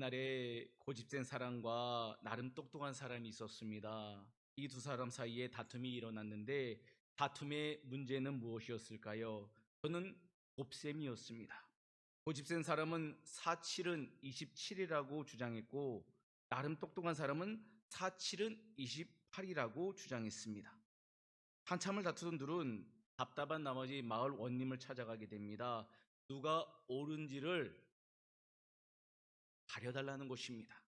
옛날에 고집센 사람과 나름 똑똑한 사람이 있었습니다. 이 두 사람 사이에 다툼이 일어났는데 다툼의 문제는 무엇이었을까요? 저는 곱셈이었습니다. 고집센 사람은 4, 7은 27이라고 주장했고 나름 똑똑한 사람은 4, 7은 28이라고 주장했습니다. 한참을 다투던 둘은 답답한 나머지 마을 원님을 찾아가게 됩니다. 누가 옳은지를 가려달라는 것입니다.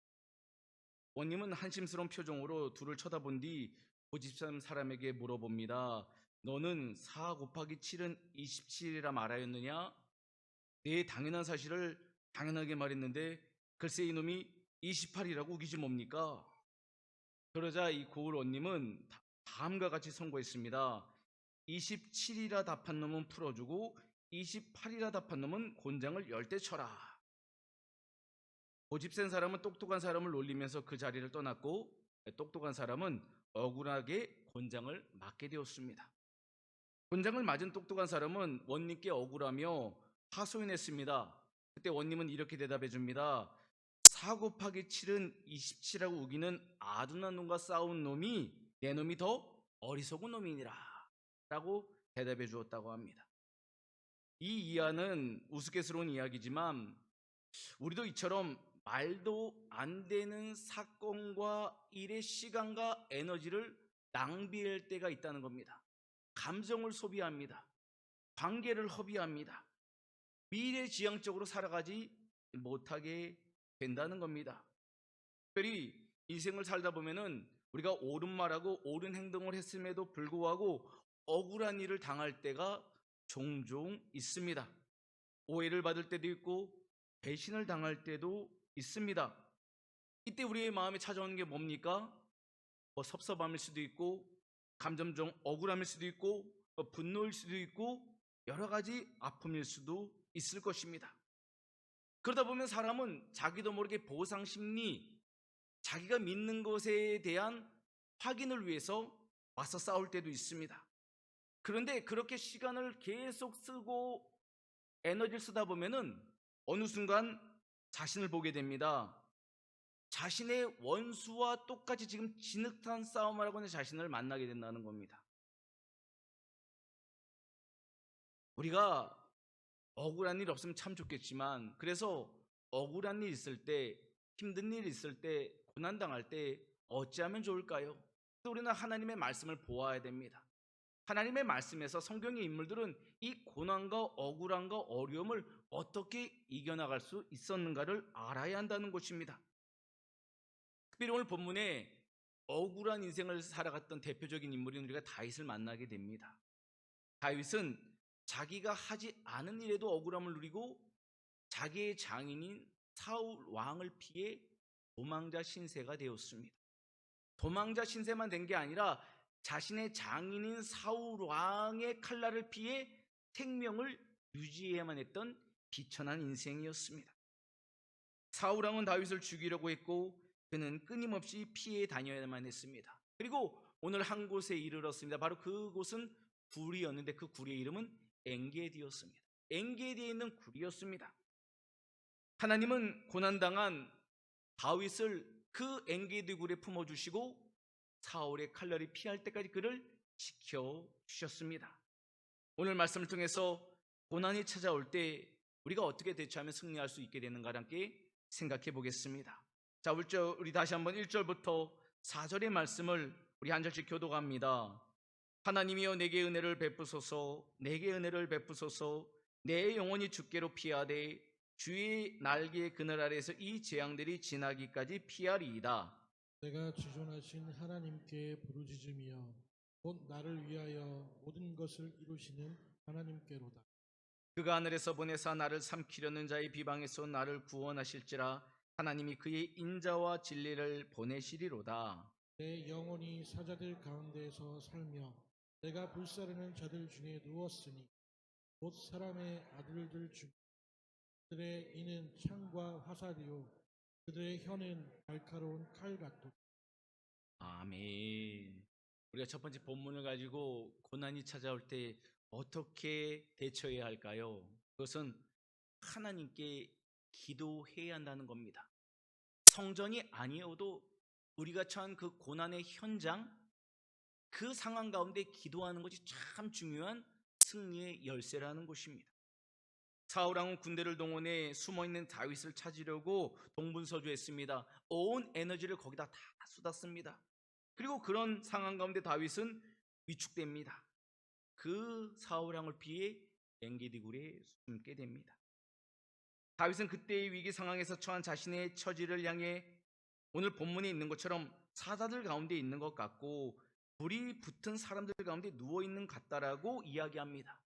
원님은 한심스러운 표정으로 둘을 쳐다본 뒤 고집센 사람에게 물어봅니다. 너는 4 곱하기 7은 27이라 말하였느냐? 네, 당연한 사실을 당연하게 말했는데 글쎄 이놈이 28이라고 우기지 뭡니까? 그러자 이 고을 원님은 다음과 같이 선고했습니다. 27이라 답한 놈은 풀어주고 28이라 답한 놈은 곤장을 10대 쳐라. 고집센 사람은 똑똑한 사람을 놀리면서 그 자리를 떠났고 똑똑한 사람은 억울하게 곤장을 맞게 되었습니다. 곤장을 맞은 똑똑한 사람은 원님께 억울하며 하소연했습니다. 그때 원님은 이렇게 대답해 줍니다. 4 곱하기 7은 27이라고 우기는 아둔한 놈과 싸운 놈이 내 놈이 더 어리석은 놈이니라 라고 대답해 주었다고 합니다. 이 이야는 우스갯스러운 이야기지만 우리도 이처럼 말도 안 되는 사건과 일의 시간과 에너지를 낭비할 때가 있다는 겁니다. 감정을 소비합니다. 관계를 허비합니다. 미래지향적으로 살아가지 못하게 된다는 겁니다. 특별히 인생을 살다 보면은 우리가 옳은 말하고 옳은 행동을 했음에도 불구하고 억울한 일을 당할 때가 종종 있습니다. 오해를 받을 때도 있고 배신을 당할 때도 있습니다. 이때 우리의 마음에 찾아오는 게 뭡니까? 섭섭함일 수도 있고 감정 좀 억울함일 수도 있고 분노일 수도 있고 여러 가지 아픔일 수도 있을 것입니다. 그러다 보면 사람은 자기도 모르게 보상 심리, 자기가 믿는 것에 대한 확인을 위해서 맞서 싸울 때도 있습니다. 그런데 그렇게 시간을 계속 쓰고 에너지를 쓰다 보면은 어느 순간 자신을 보게 됩니다. 자신의 원수와 똑같이 지금 진흙탕 싸움을 하고 있는 자신을 만나게 된다는 겁니다. 우리가 억울한 일 없으면 참 좋겠지만 그래서 억울한 일 있을 때, 힘든 일 있을 때, 고난당할 때 어찌하면 좋을까요? 우리는 하나님의 말씀을 보아야 됩니다. 하나님의 말씀에서 성경의 인물들은 이 고난과 억울함과 어려움을 어떻게 이겨나갈 수 있었는가를 알아야 한다는 것입니다. 특별히 오늘 본문에 억울한 인생을 살아갔던 대표적인 인물인 우리가 다윗을 만나게 됩니다. 다윗은 자기가 하지 않은 일에도 억울함을 누리고 자기의 장인인 사울 왕을 피해 도망자 신세가 되었습니다. 도망자 신세만 된 게 아니라 자신의 장인인 사울 왕의 칼날을 피해 생명을 유지해야만 했던 비천한 인생이었습니다. 사울 왕은 다윗을 죽이려고 했고 그는 끊임없이 피해 다녀야만 했습니다. 그리고 오늘 한 곳에 이르렀습니다. 바로 그곳은 굴이었는데 그 굴의 이름은 엔게디였습니다. 엔게디에 있는 굴이었습니다. 하나님은 고난당한 다윗을 그 엔게디 굴에 품어주시고 사울의 칼날이 피할 때까지 그를 지켜주셨습니다. 오늘 말씀을 통해서 고난이 찾아올 때 우리가 어떻게 대처하면 승리할 수 있게 되는가를 함께 생각해 보겠습니다. 자, 우리 다시 한번 1절부터 4절의 말씀을 우리 한 절씩 교독합니다. 하나님이여 내게 은혜를 베푸소서, 내게 은혜를 베푸소서. 내 영혼이 주께로 피하되 주의 날개의 그늘 아래에서 이 재앙들이 지나기까지 피하리이다. 내가 지존하신 하나님께 부르짖으며 곧 나를 위하여 모든 것을 이루시는 하나님께로다. 그가 하늘에서 보내사 나를 삼키려는 자의 비방에서 나를 구원하실지라. 하나님이 그의 인자와 진리를 보내시리로다. 내 영혼이 사자들 가운데서 살며 내가 불사르는 자들 중에 누웠으니 곧 사람의 아들들 중 그들의 이는 창과 화살이요 그들의 혀는 날카로운 칼 같도다. 아멘. 우리가 첫 번째 본문을 가지고 고난이 찾아올 때 어떻게 대처해야 할까요? 그것은 하나님께 기도해야 한다는 겁니다. 성전이 아니어도 우리가 처한 그 고난의 현장, 그 상황 가운데 기도하는 것이 참 중요한 승리의 열쇠라는 것입니다. 사울 왕은 군대를 동원해 숨어있는 다윗을 찾으려고 동분서주했습니다. 온 에너지를 거기다 다 쏟았습니다. 그리고 그런 상황 가운데 다윗은 위축됩니다. 그 사울 왕을 피해 엔게디 굴에 숨게 됩니다. 다윗은 그때의 위기 상황에서 처한 자신의 처지를 향해 오늘 본문에 있는 것처럼 사자들 가운데 있는 것 같고 불이 붙은 사람들 가운데 누워있는 것 같다라고 이야기합니다.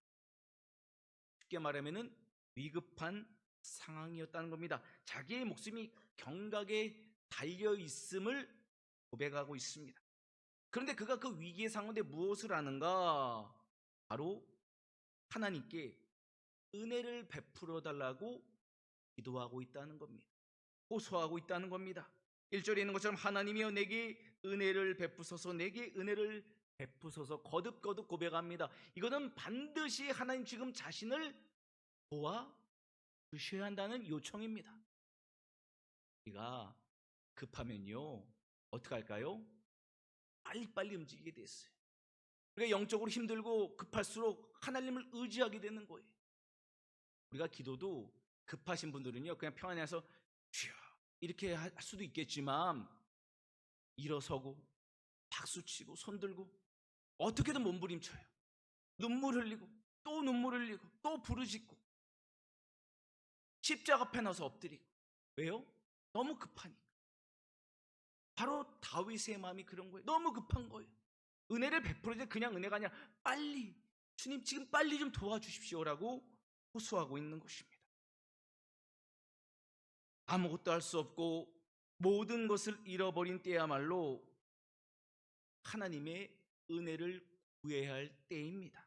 쉽게 말하면은 위급한 상황이었다는 겁니다. 자기의 목숨이 경각에 달려있음을 고백하고 있습니다. 그런데 그가 그 위기의 상황인데 무엇을 하는가? 바로 하나님께 은혜를 베풀어 달라고 기도하고 있다는 겁니다. 호소하고 있다는 겁니다. 1절에 있는 것처럼 하나님이여 내게 은혜를 베푸소서, 내게 은혜를 베푸소서 거듭거듭 고백합니다. 이거는 반드시 하나님 지금 자신을 도와주셔야 한다는 요청입니다. 우리가 급하면요 어떻게 할까요? 빨리빨리 움직이게 됐어요. 우리가 영적으로 힘들고 급할수록 하나님을 의지하게 되는 거예요. 우리가 기도도 급하신 분들은요 그냥 평안해서 쉬어 이렇게 할 수도 있겠지만 일어서고 박수치고 손들고 어떻게든 몸부림쳐요. 눈물 흘리고 또 눈물 흘리고 또 부르짖고 십자가 앞에 나서 엎드리고. 왜요? 너무 급하니까. 바로 다윗의 마음이 그런 거예요. 너무 급한 거예요. 은혜를 베풀어야 그냥 은혜가 아니라 빨리 주님 지금 빨리 좀 도와주십시오라고 호소하고 있는 것입니다. 아무것도 할 수 없고 모든 것을 잃어버린 때야말로 하나님의 은혜를 구해야 할 때입니다.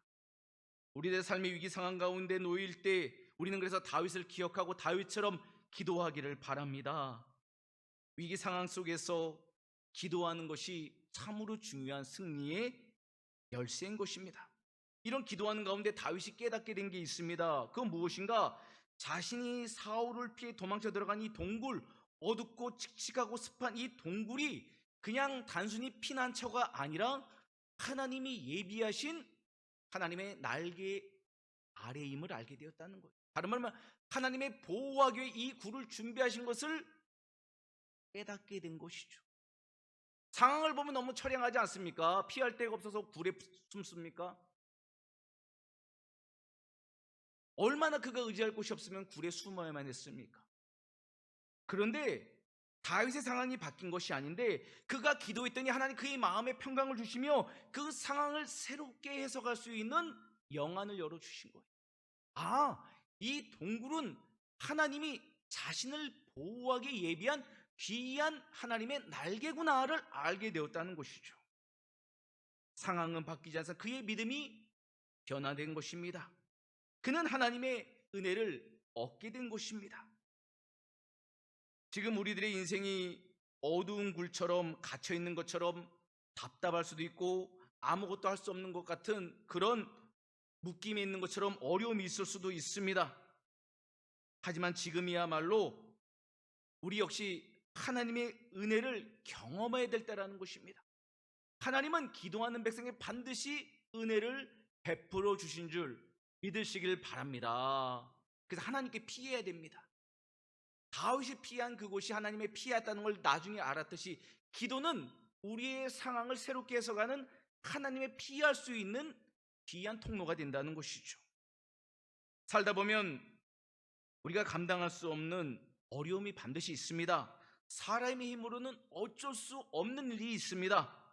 우리들의 삶의 위기 상황 가운데 놓일 때 우리는 그래서 다윗을 기억하고 다윗처럼 기도하기를 바랍니다. 위기 상황 속에서 기도하는 것이 참으로 중요한 승리의 열쇠인 것입니다. 이런 기도하는 가운데 다윗이 깨닫게 된 게 있습니다. 그건 무엇인가? 자신이 사울을 피해 도망쳐 들어간 이 동굴, 어둡고 칙칙하고 습한 이 동굴이 그냥 단순히 피난처가 아니라 하나님이 예비하신 하나님의 날개 아래임을 알게 되었다는 거예요. 다른 말로 하나님의 보호하기 위해 이 굴을 준비하신 것을 깨닫게 된 것이죠. 상황을 보면 너무 처량하지 않습니까? 피할 데가 없어서 굴에 숨습니까? 얼마나 그가 의지할 곳이 없으면 굴에 숨어야만 했습니까? 그런데 다윗의 상황이 바뀐 것이 아닌데 그가 기도했더니 하나님 그의 마음에 평강을 주시며 그 상황을 새롭게 해석할 수 있는 영안을 열어주신 거예요. 이 동굴은 하나님이 자신을 보호하기 예비한 귀한 하나님의 날개구나를 알게 되었다는 것이죠. 상황은 바뀌지 않아서 그의 믿음이 변화된 것입니다. 그는 하나님의 은혜를 얻게 된 것입니다. 지금 우리들의 인생이 어두운 굴처럼 갇혀있는 것처럼 답답할 수도 있고 아무것도 할 수 없는 것 같은 그런 묶임에 있는 것처럼 어려움이 있을 수도 있습니다. 하지만 지금이야말로 우리 역시 하나님의 은혜를 경험해야 될 때라는 것입니다. 하나님은 기도하는 백성에 반드시 은혜를 베풀어 주신 줄 믿으시길 바랍니다. 그래서 하나님께 피해야 됩니다. 다윗이 피한 그곳이 하나님의 피했다는 걸 나중에 알았듯이 기도는 우리의 상황을 새롭게 해석하는 하나님의 피할 수 있는 귀한 통로가 된다는 것이죠. 살다 보면 우리가 감당할 수 없는 어려움이 반드시 있습니다. 사람의 힘으로는 어쩔 수 없는 일이 있습니다.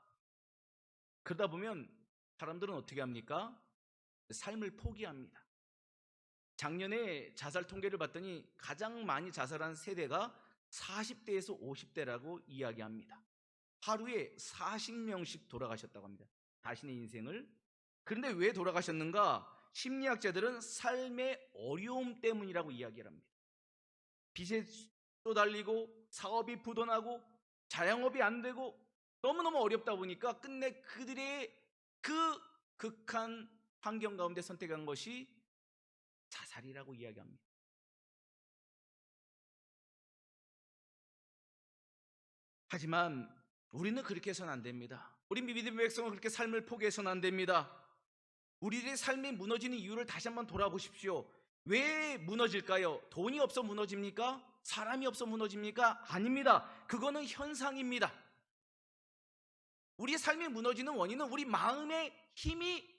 그러다 보면 사람들은 어떻게 합니까? 삶을 포기합니다. 작년에 자살 통계를 봤더니 가장 많이 자살한 세대가 40대에서 50대라고 이야기합니다. 하루에 40명씩 돌아가셨다고 합니다. 자신의 인생을. 그런데 왜 돌아가셨는가? 심리학자들은 삶의 어려움 때문이라고 이야기를 합니다. 빚에 쏟달리고 사업이 부도나고 자영업이 안 되고 너무너무 어렵다 보니까 끝내 그들의 그 극한 환경 가운데 선택한 것이 자살이라고 이야기합니다. 하지만 우리는 그렇게 해서는 안 됩니다. 우리 믿음의 백성은 그렇게 삶을 포기해서는 안 됩니다. 우리의 삶이 무너지는 이유를 다시 한번 돌아보십시오. 왜 무너질까요? 돈이 없어 무너집니까? 사람이 없어 무너집니까? 아닙니다. 그거는 현상입니다. 우리의 삶이 무너지는 원인은 우리 마음의 힘이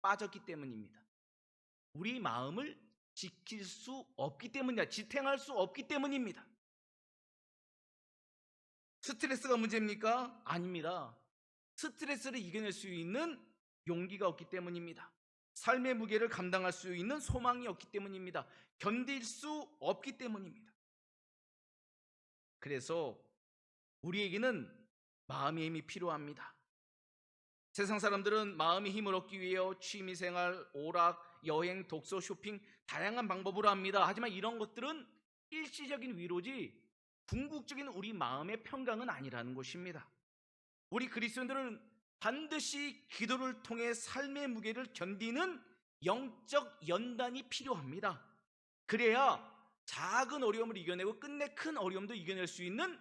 빠졌기 때문입니다. 우리 마음을 지킬 수 없기 때문이다. 지탱할 수 없기 때문입니다. 스트레스가 문제입니까? 아닙니다. 스트레스를 이겨낼 수 있는 용기가 없기 때문입니다. 삶의 무게를 감당할 수 있는 소망이 없기 때문입니다. 견딜 수 없기 때문입니다. 그래서 우리에게는 마음의 힘이 필요합니다. 세상 사람들은 마음의 힘을 얻기 위해 취미생활, 오락, 여행, 독서, 쇼핑 다양한 방법으로 합니다. 하지만 이런 것들은 일시적인 위로지 궁극적인 우리 마음의 평강은 아니라는 것입니다. 우리 그리스도인들은 반드시 기도를 통해 삶의 무게를 견디는 영적 연단이 필요합니다. 그래야 작은 어려움을 이겨내고 끝내 큰 어려움도 이겨낼 수 있는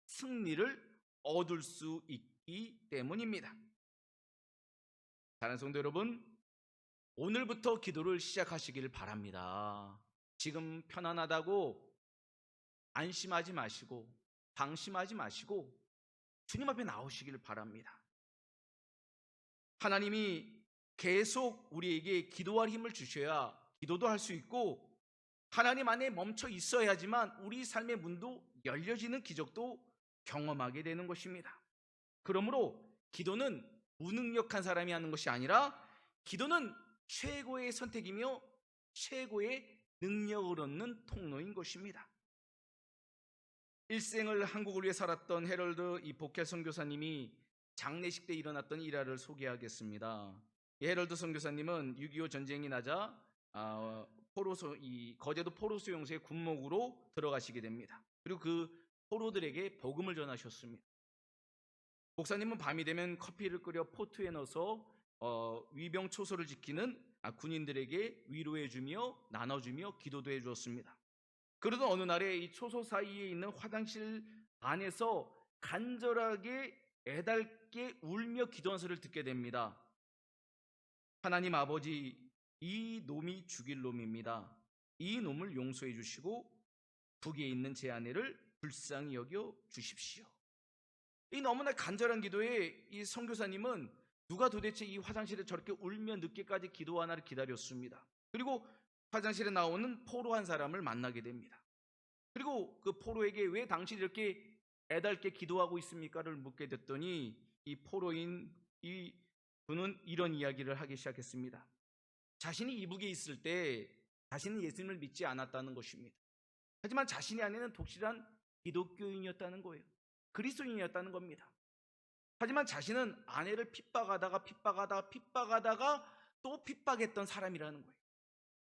승리를 얻을 수 있기 때문입니다. 사랑하는 성도 여러분, 오늘부터 기도를 시작하시길 바랍니다. 지금 편안하다고 안심하지 마시고 방심하지 마시고 주님 앞에 나오시길 바랍니다. 하나님이 계속 우리에게 기도할 힘을 주셔야 기도도 할 수 있고 하나님 안에 멈춰 있어야지만 우리 삶의 문도 열려지는 기적도 경험하게 되는 것입니다. 그러므로 기도는 무능력한 사람이 하는 것이 아니라 기도는 최고의 선택이며 최고의 능력을 얻는 통로인 것입니다. 일생을 한국을 위해 살았던 헤럴드 보켈 선교사님이 장례식 때 일어났던 일화를 소개하겠습니다. 헤럴드 선교사님은 6.25 전쟁이 나자 거제도 포로 수용소의 군목으로 들어가시게 됩니다. 그리고 그 포로들에게 복음을 전하셨습니다. 목사님은 밤이 되면 커피를 끓여 포트에 넣어서 위병초소를 지키는 군인들에게 위로해주며 나눠주며 기도도 해주었습니다. 그러던 어느 날에 이 초소 사이에 있는 화장실 안에서 간절하게 애달게 울며 기도하는 소리를 듣게 됩니다. 하나님 아버지, 이 놈이 죽일 놈입니다. 이 놈을 용서해 주시고 북에 있는 제 아내를 불쌍히 여겨 주십시오. 이 너무나 간절한 기도에 이 선교사님은 누가 도대체 이 화장실에 저렇게 울며 늦게까지 기도하나를 기다렸습니다. 그리고 화장실에 나오는 포로 한 사람을 만나게 됩니다. 그리고 그 포로에게 왜 당신이 이렇게 애달게 기도하고 있습니까를 묻게 됐더니 이 포로인 이 분은 이런 이야기를 하기 시작했습니다. 자신이 이북에 있을 때 자신은 예수님을 믿지 않았다는 것입니다. 하지만 자신의 아내는 독실한 기독교인이었다는 거예요. 그리스도인이었다는 겁니다. 하지만 자신은 아내를 핍박하다가 또 핍박했던 사람이라는 거예요.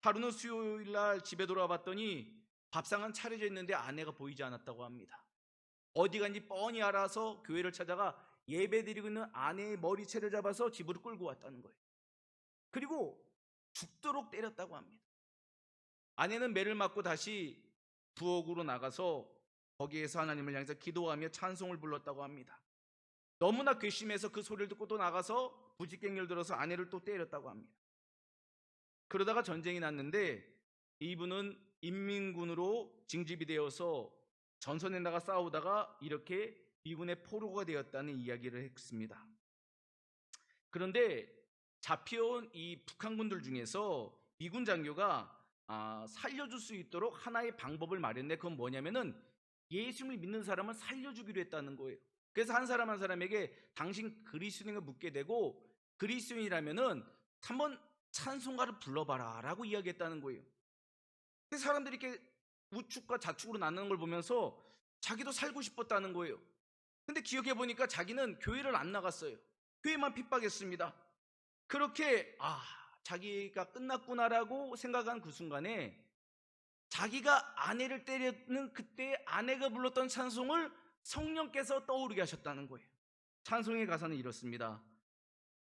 하루는 수요일 날 집에 돌아와 봤더니 밥상은 차려져 있는데 아내가 보이지 않았다고 합니다. 어디 간지 뻔히 알아서 교회를 찾아가 예배드리고 있는 아내의 머리채를 잡아서 집으로 끌고 왔다는 거예요. 그리고 죽도록 때렸다고 합니다. 아내는 매를 맞고 다시 부엌으로 나가서 거기에서 하나님을 향해서 기도하며 찬송을 불렀다고 합니다. 너무나 괘씸해서 그 소리를 듣고 또 나가서 부직갱년을 들어서 아내를 또 때렸다고 합니다. 그러다가 전쟁이 났는데 이분은 인민군으로 징집이 되어서 전선에 나가 싸우다가 이렇게 미군의 포로가 되었다는 이야기를 했습니다. 그런데 잡혀온 이 북한군들 중에서 미군 장교가 살려줄 수 있도록 하나의 방법을 마련해. 그건 뭐냐면은 예수님을 믿는 사람을 살려주기로 했다는 거예요. 그래서 한 사람 한 사람에게 당신 그리스도인을 묻게 되고 그리스도인이라면은 한번 찬송가를 불러봐라 라고 이야기했다는 거예요. 그래서 사람들이 이렇게 우측과 좌측으로 나누는 걸 보면서 자기도 살고 싶었다는 거예요. 근데 기억해 보니까 자기는 교회를 안 나갔어요. 교회만 핍박했습니다. 그렇게 자기가 끝났구나라고 생각한 그 순간에 자기가 아내를 때리는 그때 아내가 불렀던 찬송을 성령께서 떠오르게 하셨다는 거예요. 찬송의 가사는 이렇습니다.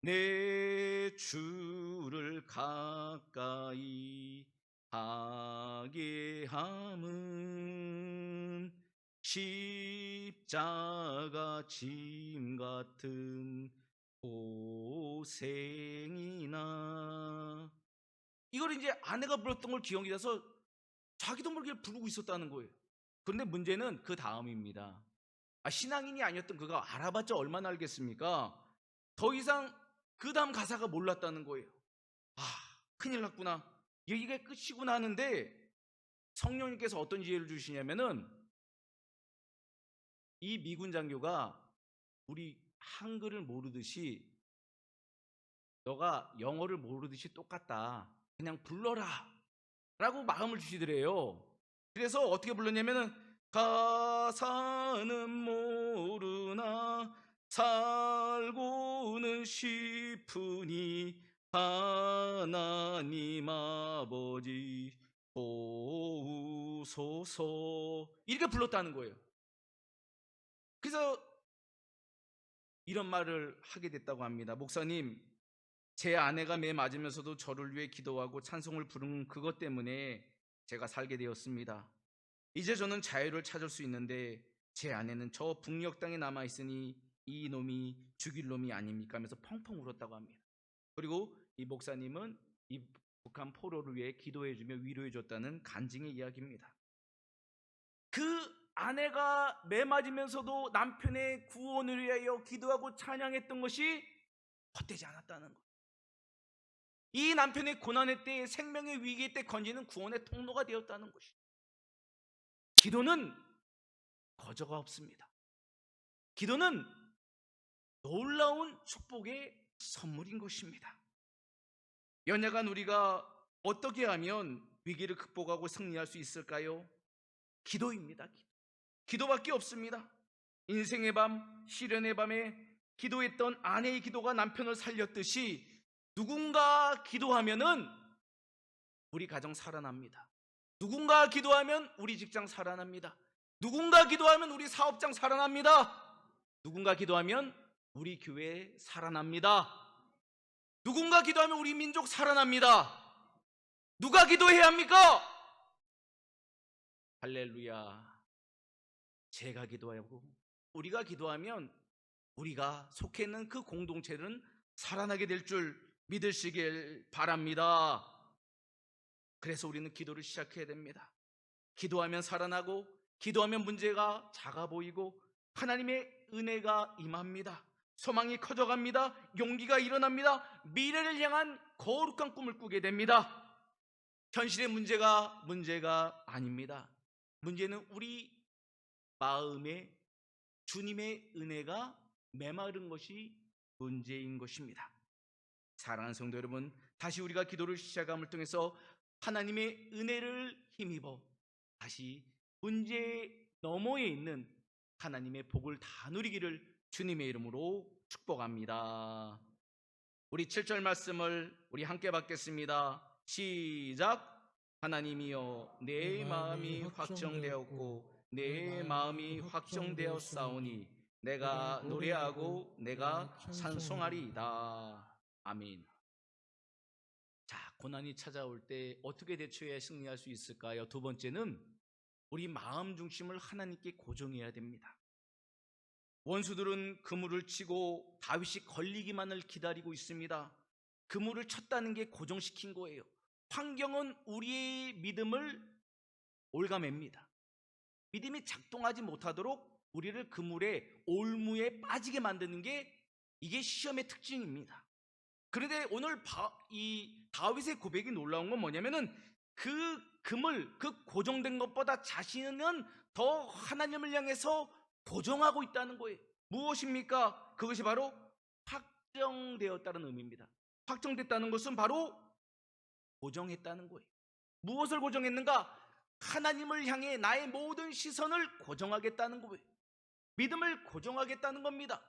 내 주를 가까이 하게 함은 십자가의 십자가 짐 같은 고생이나. 이걸 이제 아내가 불렀던 걸 기억이 나서 자기도 모르게 부르고 있었다는 거예요. 그런데 문제는 그 다음입니다. 신앙인이 아니었던 그가 알아봤자 얼마나 알겠습니까? 더 이상 그 다음 가사가 몰랐다는 거예요. 큰일 났구나. 이게 끝이구나 하는데 성령님께서 어떤 지혜를 주시냐면은, 이 미군 장교가 우리 한글을 모르듯이, 너가 영어를 모르듯이 똑같다, 그냥 불러라 라고 마음을 주시더래요. 그래서 어떻게 불렀냐면은, 가사는 모르나 살고는 싶으니 하나님 아버지 도우소서, 이렇게 불렀다는 거예요. 그래서 이런 말을 하게 됐다고 합니다. 목사님, 제 아내가 매 맞으면서도 저를 위해 기도하고 찬송을 부르는 그것 때문에 제가 살게 되었습니다. 이제 저는 자유를 찾을 수 있는데 제 아내는 저 북녘 땅에 남아있으니 이 놈이 죽일 놈이 아닙니까 하면서 펑펑 울었다고 합니다. 그리고 이 목사님은 이 북한 포로를 위해 기도해주며 위로해줬다는 간증의 이야기입니다. 그 아내가 매 맞으면서도 남편의 구원을 위하여 기도하고 찬양했던 것이 헛되지 않았다는 것. 이 남편의 고난의 때, 생명의 위기의 때 건지는 구원의 통로가 되었다는 것이. 기도는 거저가 없습니다. 기도는 놀라운 축복의 선물인 것입니다. 연약한 우리가 어떻게 하면 위기를 극복하고 승리할 수 있을까요? 기도입니다. 기도밖에 없습니다. 인생의 밤, 시련의 밤에 기도했던 아내의 기도가 남편을 살렸듯이 누군가 기도하면은 우리 가정 살아납니다. 누군가 기도하면 우리 직장 살아납니다. 누군가 기도하면 우리 사업장 살아납니다. 누군가 기도하면 우리 교회 살아납니다. 누군가 기도하면 우리 민족 살아납니다. 누가 기도해야 합니까? 할렐루야. 제가 기도하고 우리가 기도하면 우리가 속해 있는 그 공동체는 살아나게 될 줄 믿으시길 바랍니다. 그래서 우리는 기도를 시작해야 됩니다. 기도하면 살아나고, 기도하면 문제가 작아 보이고 하나님의 은혜가 임합니다. 소망이 커져갑니다. 용기가 일어납니다. 미래를 향한 거룩한 꿈을 꾸게 됩니다. 현실의 문제가 아닙니다. 문제는 우리 마음에 주님의 은혜가 메마른 것이 문제인 것입니다. 사랑하는 성도 여러분, 다시 우리가 기도를 시작함을 통해서 하나님의 은혜를 힘입어 다시 문제 너머에 있는 하나님의 복을 다 누리기를 주님의 이름으로 축복합니다. 우리 7절 말씀을 우리 함께 받겠습니다. 시작. 하나님이여, 내 마음이 확정되었고 내 마음이 확정되었사오니 내가 노래하고 내가 찬송하리이다. 아멘. 자, 고난이 찾아올 때 어떻게 대처해야 승리할 수 있을까요? 두 번째는 우리 마음 중심을 하나님께 고정해야 됩니다. 원수들은 그물을 치고 다윗이 걸리기만을 기다리고 있습니다. 그물을 쳤다는 게 고정시킨 거예요. 환경은 우리의 믿음을 올가맵니다. 믿음이 작동하지 못하도록 우리를 그물에, 올무에 빠지게 만드는 게 이게 시험의 특징입니다. 그런데 오늘 이 다윗의 고백이 놀라운 건 뭐냐면은 그 그물, 그 고정된 것보다 자신은 더 하나님을 향해서 고정하고 있다는 거예요. 무엇입니까? 그것이 바로 확정되었다는 의미입니다. 확정됐다는 것은 바로 고정했다는 거예요. 무엇을 고정했는가? 하나님을 향해 나의 모든 시선을 고정하겠다는 거예요. 믿음을 고정하겠다는 겁니다.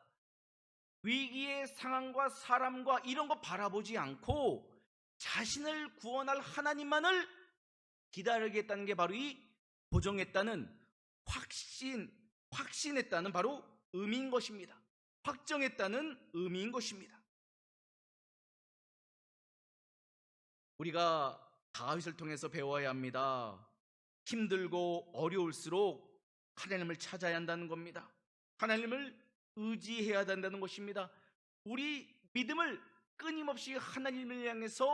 위기의 상황과 사람과 이런 거 바라보지 않고 자신을 구원할 하나님만을 기다리겠다는 게 바로 이 고정했다는, 확신했다는 바로 의미인 것입니다. 확정했다는 의미인 것입니다. 우리가 다윗을 통해서 배워야 합니다. 힘들고 어려울수록 하나님을 찾아야 한다는 겁니다. 하나님을 의지해야 된다는 것입니다. 우리 믿음을 끊임없이 하나님을 향해서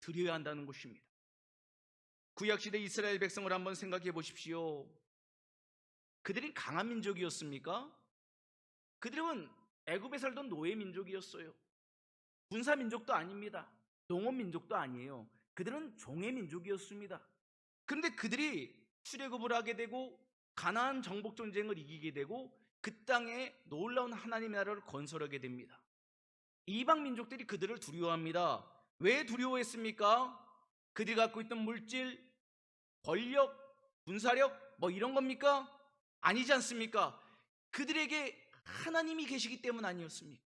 드려야 한다는 것입니다. 구약시대 이스라엘 백성을 한번 생각해 보십시오. 그들이 강한 민족이었습니까? 그들은 애굽에 살던 노예 민족이었어요. 군사 민족도 아닙니다. 농업 민족도 아니에요. 그들은 종의 민족이었습니다. 그런데 그들이 출애굽을 하게 되고 가나안 정복 전쟁을 이기게 되고 그 땅에 놀라운 하나님의 나라를 건설하게 됩니다. 이방 민족들이 그들을 두려워합니다. 왜 두려워했습니까? 그들이 갖고 있던 물질, 권력, 군사력 뭐 이런 겁니까? 아니지 않습니까? 그들에게 하나님이 계시기 때문 아니었습니까?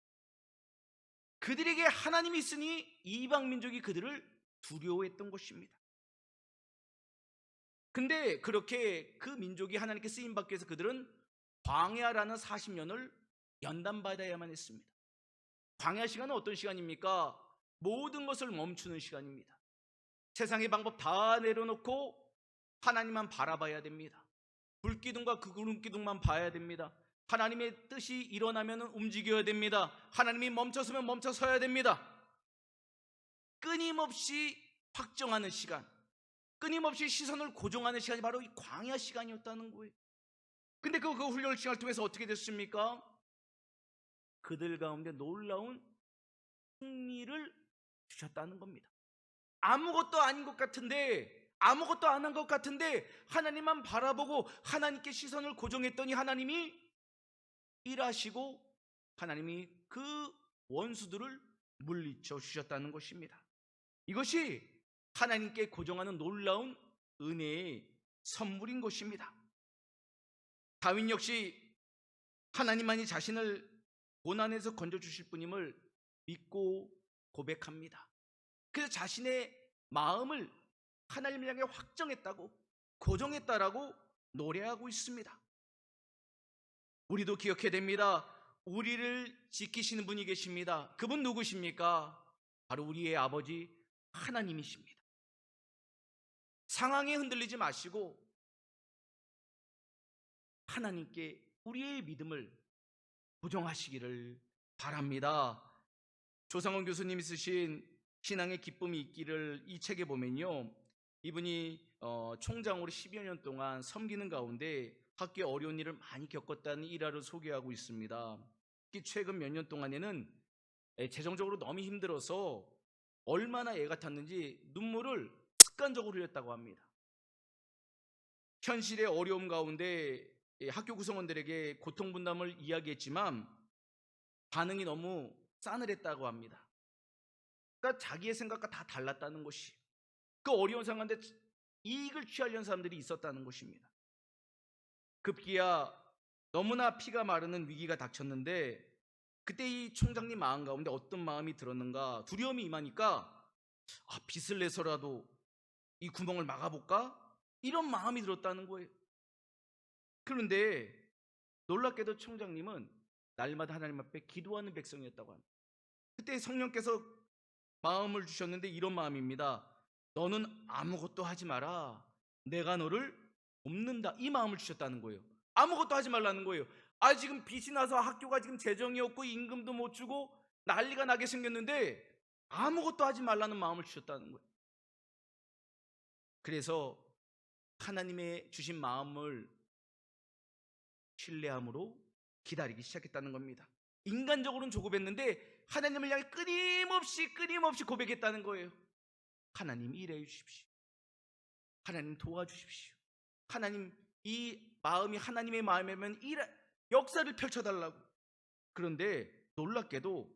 그들에게 하나님이 있으니 이방 민족이 그들을 두려워했던 것입니다. 근데 그렇게 그 민족이 하나님께 쓰임 받기 위해서 그들은 광야라는 40년을 연단받아야만 했습니다. 광야 시간은 어떤 시간입니까? 모든 것을 멈추는 시간입니다. 세상의 방법 다 내려놓고 하나님만 바라봐야 됩니다. 불기둥과 그 구름기둥만 봐야 됩니다. 하나님의 뜻이 일어나면 움직여야 됩니다. 하나님이 멈춰서면 멈춰서야 됩니다. 끊임없이 확정하는 시간, 끊임없이 시선을 고정하는 시간이 바로 이 광야 시간이었다는 거예요. 근데 그 훈련 시간을 통해서 어떻게 됐습니까? 그들 가운데 놀라운 승리를 주셨다는 겁니다. 아무것도 아닌 것 같은데, 아무것도 안 한 것 같은데 하나님만 바라보고 하나님께 시선을 고정했더니 하나님이 일하시고 하나님이 그 원수들을 물리쳐 주셨다는 것입니다. 이것이 하나님께 고정하는 놀라운 은혜의 선물인 것입니다. 다윗 역시 하나님만이 자신을 고난에서 건져주실 분임을 믿고 고백합니다. 그래서 자신의 마음을 하나님을 향해 확정했다고, 고정했다라고 노래하고 있습니다. 우리도 기억해야 됩니다. 우리를 지키시는 분이 계십니다. 그분 누구십니까? 바로 우리의 아버지 하나님이십니다. 상황에 흔들리지 마시고 하나님께 우리의 믿음을 고정하시기를 바랍니다. 조상원 교수님이 쓰신 신앙의 기쁨이 있기를 이 책에 보면요, 이분이 총장으로 10여 년 동안 섬기는 가운데 학교에 어려운 일을 많이 겪었다는 일화를 소개하고 있습니다. 특히 최근 몇 년 동안에는 재정적으로 너무 힘들어서 얼마나 애가 탔는지 눈물을 습관적으로 흘렸다고 합니다. 현실의 어려움 가운데 학교 구성원들에게 고통 분담을 이야기했지만 반응이 너무 싸늘했다고 합니다. 그러니까 자기의 생각과 다 달랐다는 것이, 그 어려운 상황인데 이익을 취하려는 사람들이 있었다는 것입니다. 급기야 너무나 피가 마르는 위기가 닥쳤는데 그때 이 총장님 마음 가운데 어떤 마음이 들었는가? 두려움이 임하니까 빚을 내서라도 이 구멍을 막아볼까? 이런 마음이 들었다는 거예요. 그런데 놀랍게도 총장님은 날마다 하나님 앞에 기도하는 백성이었다고 합니다. 그때 성령께서 마음을 주셨는데 이런 마음입니다. 너는 아무것도 하지 마라. 내가 너를 돕는다. 이 마음을 주셨다는 거예요. 아무것도 하지 말라는 거예요. 지금 빚이 나서 학교가 지금 재정이 없고 임금도 못 주고 난리가 나게 생겼는데 아무것도 하지 말라는 마음을 주셨다는 거예요. 그래서 하나님의 주신 마음을 신뢰함으로 기다리기 시작했다는 겁니다. 인간적으로는 조급했는데 하나님을 향해 끊임없이 고백했다는 거예요. 하나님 일해 주십시오. 하나님 도와주십시오. 하나님, 이 마음이 하나님의 마음이면 역사를 펼쳐달라고. 그런데 놀랍게도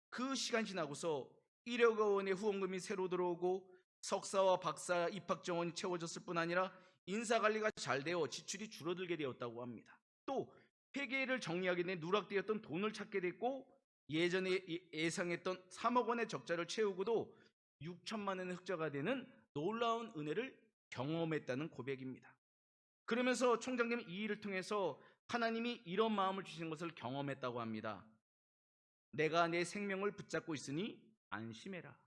그 시간 지나고서 1억 원의 후원금이 새로 들어오고 석사와 박사 입학 정원이 채워졌을 뿐 아니라 인사관리가 잘 되어 지출이 줄어들게 되었다고 합니다. 또 회계를 정리하게 된 누락되었던 돈을 찾게 됐고 예전에 예상했던 3억 원의 적자를 채우고도 6천만 원의 흑자가 되는 놀라운 은혜를 경험했다는 고백입니다. 그러면서 총장님은 이 일을 통해서 하나님이 이런 마음을 주신 것을 경험했다고 합니다. 내가 내 생명을 붙잡고 있으니 안심해라.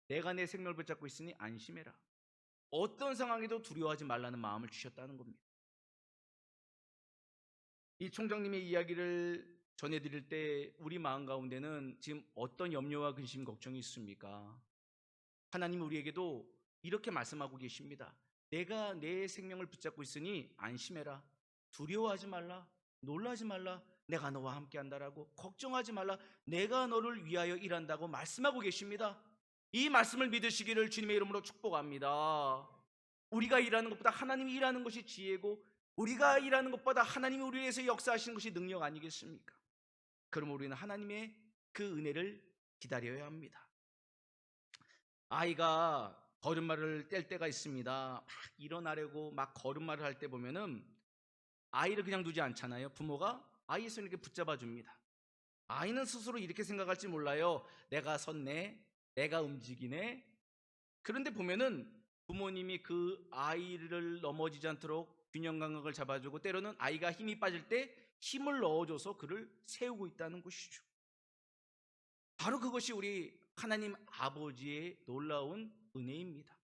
내가 내 생명을 붙잡고 있으니 안심해라. 어떤 상황에도 두려워하지 말라는 마음을 주셨다는 겁니다. 이 총장님의 이야기를 전해드릴 때 우리 마음 가운데는 지금 어떤 염려와 근심, 걱정이 있습니까? 하나님 우리에게도 이렇게 말씀하고 계십니다. 내가 내 생명을 붙잡고 있으니 안심해라. 두려워하지 말라. 놀라지 말라. 내가 너와 함께 한다라고. 걱정하지 말라. 내가 너를 위하여 일한다고 말씀하고 계십니다. 이 말씀을 믿으시기를 주님의 이름으로 축복합니다. 우리가 일하는 것보다 하나님이 일하는 것이 지혜고, 우리가 일하는 것보다 하나님이 우리를 위해서 역사하시는 것이 능력 아니겠습니까? 그럼 우리는 하나님의 그 은혜를 기다려야 합니다. 아이가 걸음마를 뗄 때가 있습니다. 막 일어나려고 막 걸음마를 할 때 보면은 아이를 그냥 두지 않잖아요. 부모가 아이의 손을 이렇게 붙잡아 줍니다. 아이는 스스로 이렇게 생각할지 몰라요. 내가 섰네, 내가 움직이네. 그런데 보면은 부모님이 그 아이를 넘어지지 않도록 균형 감각을 잡아주고, 때로는 아이가 힘이 빠질 때 힘을 넣어줘서 그를 세우고 있다는 것이죠. 바로 그것이 우리 하나님 아버지의 놀라운 은혜입니다.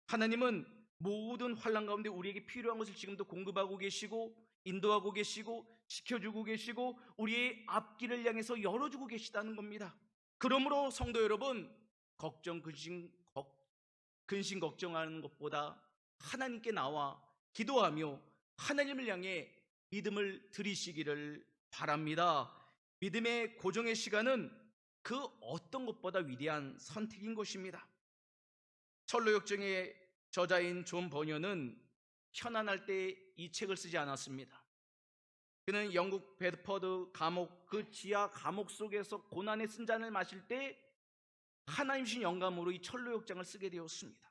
하나님은 모든 환난 가운데 우리에게 필요한 것을 지금도 공급하고 계시고, 인도하고 계시고, 지켜주고 계시고, 우리의 앞길을 향해서 열어주고 계시다는 겁니다. 그러므로 성도 여러분, 근심 걱정하는 것보다 하나님께 나와 기도하며 하나님을 향해 믿음을 드리시기를 바랍니다. 믿음의 고정의 시간은 그 어떤 것보다 위대한 선택인 것입니다. 철로역정의 저자인 존 버녀는 편안할 때 이 책을 쓰지 않았습니다. 그는 영국 베드퍼드 감옥, 그 지하 감옥 속에서 고난의 쓴잔을 마실 때 하나님 주신 영감으로 이 철로역정을 쓰게 되었습니다.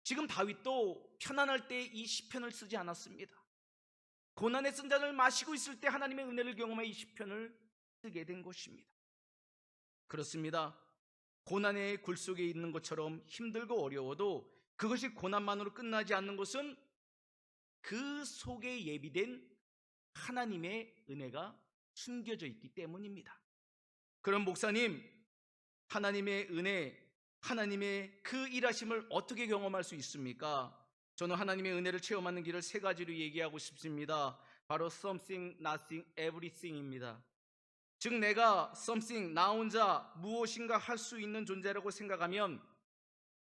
지금 다윗도 편안할 때 이 시편을 쓰지 않았습니다. 고난의 쓴잔을 마시고 있을 때 하나님의 은혜를 경험해 이 시편을 쓰게 된 것입니다. 그렇습니다. 고난의 굴 속에 있는 것처럼 힘들고 어려워도 그것이 고난만으로 끝나지 않는 것은 그 속에 예비된 하나님의 은혜가 숨겨져 있기 때문입니다. 그럼 목사님, 하나님의 은혜, 하나님의 그 일하심을 어떻게 경험할 수 있습니까? 저는 하나님의 은혜를 체험하는 길을 세 가지로 얘기하고 싶습니다. 바로 something, nothing, everything입니다. 즉 내가 something, 나 혼자 무엇인가 할 수 있는 존재라고 생각하면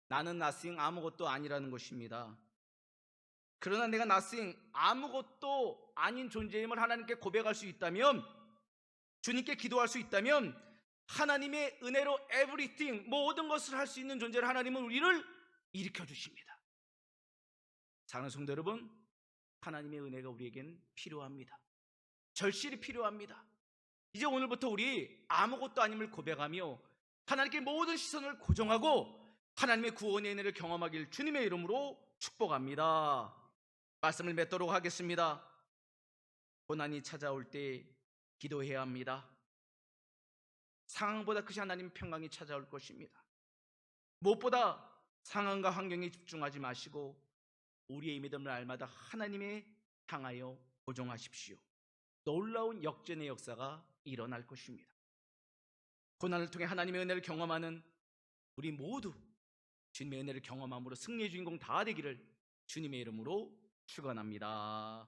나는 nothing, 아무것도 아니라는 것입니다. 그러나 내가 nothing, 아무것도 아닌 존재임을 하나님께 고백할 수 있다면, 주님께 기도할 수 있다면 하나님의 은혜로 everything, 모든 것을 할 수 있는 존재를 하나님은 우리를 일으켜 주십니다. 사랑하는 성도 여러분, 하나님의 은혜가 우리에겐 필요합니다. 절실히 필요합니다. 이제 오늘부터 우리 아무것도 아님을 고백하며 하나님께 모든 시선을 고정하고 하나님의 구원의 은혜를 경험하길 주님의 이름으로 축복합니다. 말씀을 맺도록 하겠습니다. 고난이 찾아올 때 기도해야 합니다. 상황보다 크신 하나님의 평강이 찾아올 것입니다. 무엇보다 상황과 환경에 집중하지 마시고 우리의 믿음을 날마다 하나님에 향하여 고정하십시오. 놀라운 역전의 역사가 일어날 것입니다. 고난을 통해 하나님의 은혜를 경험하는 우리 모두 주님의 은혜를 경험함으로 승리의 주인공 다 되기를 주님의 이름으로 축원합니다.